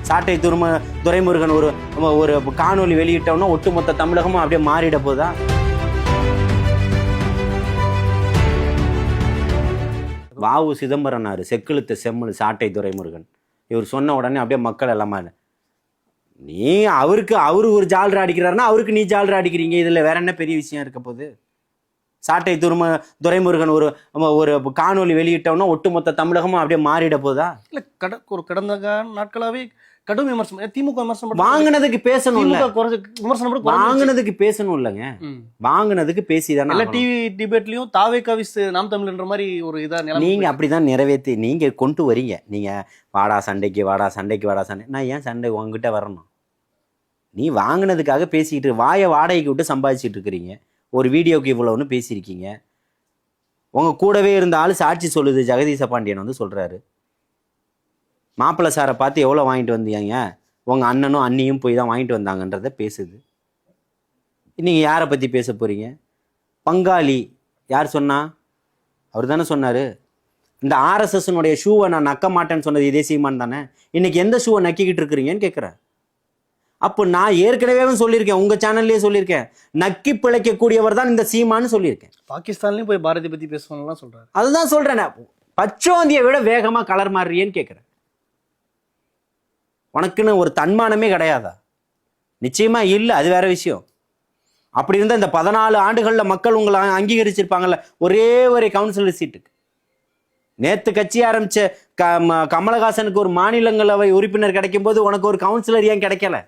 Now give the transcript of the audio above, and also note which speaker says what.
Speaker 1: சாட்டை துரைமுருகன் ஒரு ஒரு காணொலி வெளியிட்டோம்னா ஒட்டுமொத்த தமிழகமும் அப்படியே மாறிட போதா? வாவு சிதம்பரனாரு செக்கிழுத்த செம்மல் சாட்டை துரைமுருகன் இவர் சொன்ன உடனே அப்படியே மக்கள் எல்லாமே நீ அவரு ஒரு ஜால்ரா அடிக்கிறாருன்னா அவருக்கு நீ ஜால்ரா அடிக்கிறீங்க. இதுல வேற என்ன பெரிய விஷயம் இருக்க போகுது? சாட்டை துரைமுருகன் ஒரு ஒரு காணொலி வெளியிட்டோம்னா ஒட்டுமொத்த தமிழகமும் அப்படியே மாறிட போதா?
Speaker 2: இல்ல கடந்த நாட்களாவே கடும் விமர்சனம் திமுக விமர்சனம்
Speaker 1: வாங்கினதுக்கு பேசணும்
Speaker 2: விமர்சனம்
Speaker 1: வாங்கினதுக்கு பேசணும் இல்லைங்க, வாங்கினதுக்கு பேசிதானே
Speaker 2: எல்லா டிவி டிபேட்லயும் தாவே கவிஸ் நாம் தமிழ்ன்ற மாதிரி ஒரு இதா
Speaker 1: நீங்க அப்படிதான் நிறைவேற்றி நீங்க கொண்டு வரீங்க. நீங்க வாடா சண்டைக்கு வாடா சண்டை. நான் ஏன் சண்டை உங்ககிட்ட வரணும்? நீ வாங்கினதுக்காக பேசிக்கிட்டு வாயை வாடகைக்கு விட்டு சம்பாதிச்சுட்டு இருக்கிறீங்க. ஒரு வீடியோக்கு இவ்வளவுன்னு பேசியிருக்கீங்க. உங்க கூடவே இருந்த ஆள் சாட்சி சொல்லுது. ஜெகதீச பாண்டியன் வந்து சொல்றாரு, மாப்பிள்ளை சாரை பார்த்து எவ்வளோ வாங்கிட்டு வந்தீங்க, உங்க அண்ணனும் அண்ணியும் போய் தான் வாங்கிட்டு வந்தாங்கன்றத பேசுது. நீங்கள் யாரை பற்றி பேச போறீங்க? பங்காளி யார் சொன்னா? அவர் தானே சொன்னார். இந்த ஆர்எஸ்எஸ்னுடைய ஷூவை நான் நக்க மாட்டேன்னு சொன்னது இதே சீமான் தானே. இன்னைக்கு எந்த ஷூவை நக்கிக்கிட்டு இருக்கிறீங்கன்னு கேட்குறேன். அப்போ நான் ஏற்கனவே சொல்லியிருக்கேன், உங்க சேனல்லேயே சொல்லியிருக்கேன், நக்கி பிழைக்கக்கூடியவர் தான் இந்த சீமான்னு சொல்லியிருக்கேன்.
Speaker 2: பாகிஸ்தான்லயும் போய் பாரதி பத்தி பேசுவாங்கலாம் சொல்றாரு.
Speaker 1: அதுதான் சொல்றேன், பச்சோந்தியை விட வேகமா கலர் மாறுறியேன்னு கேட்குறேன். உனக்குன்னு ஒரு தன்மானமே கிடையாதா? நிச்சயமா இல்லை, அது வேற விஷயம். அப்படி இருந்தால் இந்த 14 ஆண்டுகளில் மக்கள் உங்களை அங்கீகரிச்சிருப்பாங்கல்ல ஒரே ஒரு கவுன்சிலர் சீட்டுக்கு. நேற்று கட்சி ஆரம்பிச்ச கமலஹாசனுக்கு ஒரு மாநிலங்களவை உறுப்பினர் கிடைக்கும் போது உனக்கு ஒரு கவுன்சிலர் ஏன் கிடைக்கல?